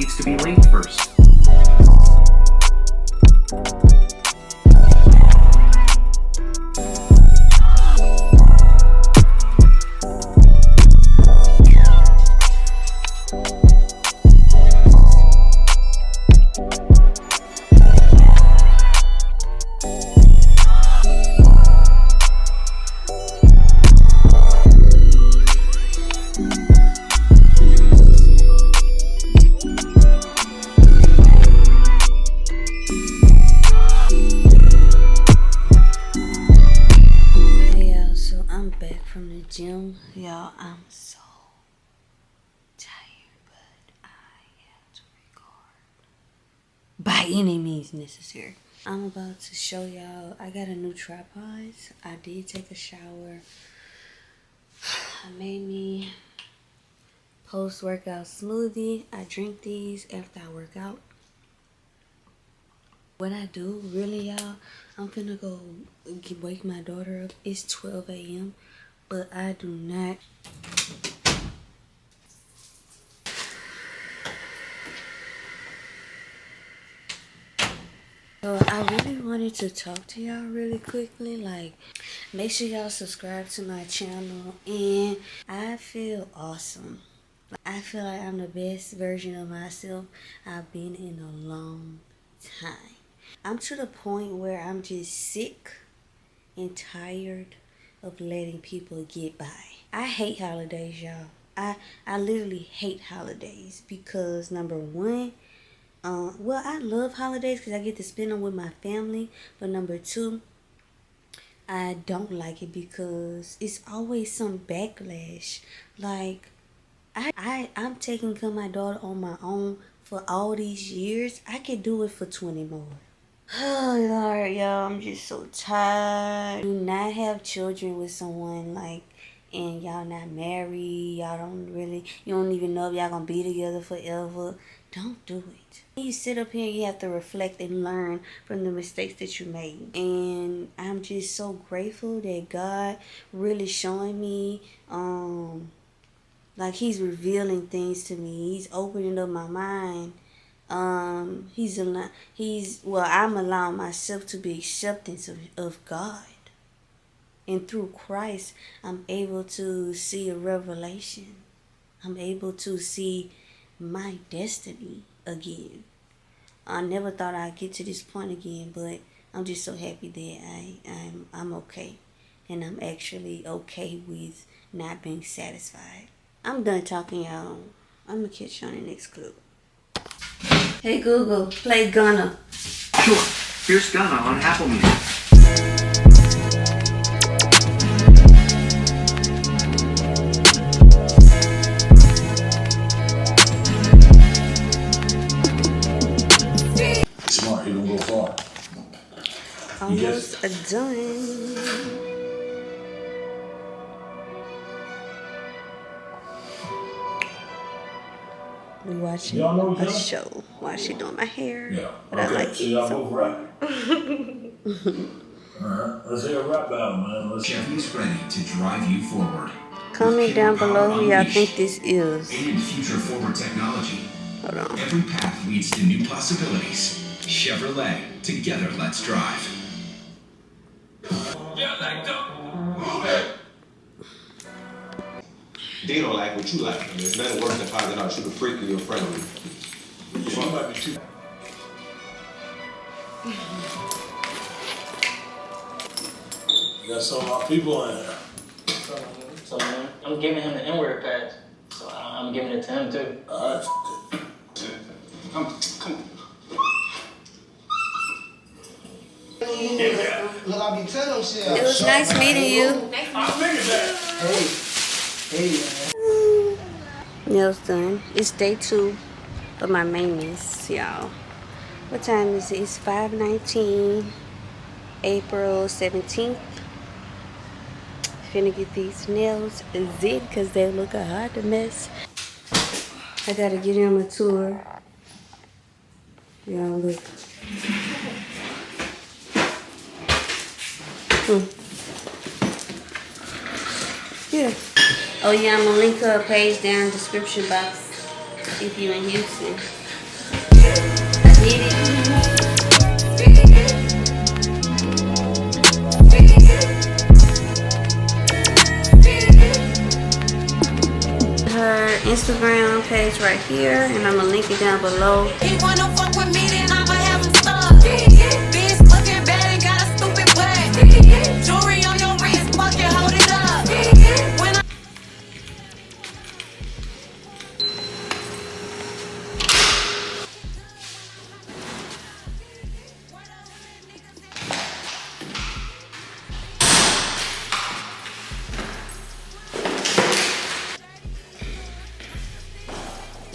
needs to be linked first. From the gym, y'all. I'm so tired, but I have to record by any means necessary. I'm about to show y'all. I got a new tripod. I did take a shower. I made me post-workout smoothie. I drink these after I work out. What I do, really, y'all, I'm finna go wake my daughter up. It's 12 a.m. But I do not. So I really wanted to talk to y'all really quickly. Like, make sure y'all subscribe to my channel. And I feel awesome. I feel like I'm the best version of myself I've been in a long time. I'm to the point where I'm just sick and tired of letting people get by. I hate holidays, y'all. I literally hate holidays because number one, well, I love holidays because I get to spend them with my family. But number two, I don't like it because it's always some backlash. Like, I'm taking care of my daughter on my own for all these years. I could do it for 20 more. Oh, Lord, y'all, I'm just so tired. Do not have children with someone, like, and y'all not married. Y'all you don't even know if y'all gonna be together forever. Don't do it. You sit up here and you have to reflect and learn from the mistakes that you made. And I'm just so grateful that God really showing me, like, he's revealing things to me. He's opening up my mind. I'm allowing myself to be acceptance of God. And through Christ, I'm able to see a revelation. I'm able to see my destiny again. I never thought I'd get to this point again, but I'm just so happy that I'm okay. And I'm actually okay with not being satisfied. I'm done talking, y'all. I'm gonna catch you on the next clip. Hey Google, play Gunna. Sure. Here's Gunna on Apple Music. Smart, you don't go far. Almost done. We watching a show while she doing my hair. Yeah. But Okay, I like so it y'all so both far. Alright, let's hear a rap battle, man. Chevy's ready to drive you forward. Comment down below who y'all think this is. And future forward technology. Hold on. Every path leads to new possibilities. Chevrolet, together let's drive. Yeah, like the move it. They don't like what you like. I mean, there's nothing worse than finding out you the freak of your friend. You might be too. You got some of my people in here. So I'm giving him the N-word pass. So I'm giving it to him too. Alright. Come. Look, I be telling them shit. It was nice meeting you. I figured that. Hey, Nails done. It's day 2 of my maintenance, y'all. What time is it? It's 5:19, April 17th. Finna get these nails zit because they look hard to mess. I gotta get him a tour. Y'all look. Yeah. Oh yeah, I'm gonna link her page down in the description box if you're in Houston. page right here, and I'm gonna link it down below. He wanna fuck with me, then I'ma have him stuck. Bitch looking bad and got a stupid butt. Jewelry on your wrist, fuck it, hold it up. When I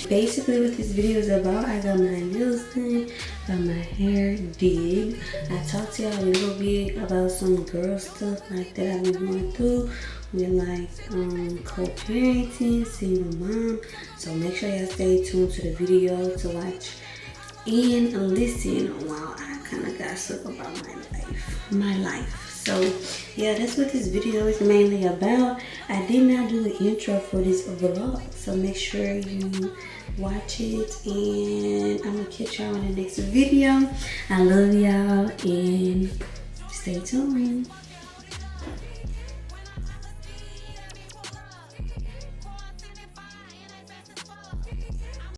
Basically what this video is about, I got my nails done, got my hair did. I talked to y'all a little bit about some girl stuff like that I've been going through with like co-parenting, single mom. So make sure y'all stay tuned to the video to watch and listen while I kind of gossip about my life. So yeah, that's what this video is mainly about. I did not do an intro for this vlog, so make sure you watch it, and I'm gonna catch y'all in the next video. I love y'all and stay tuned.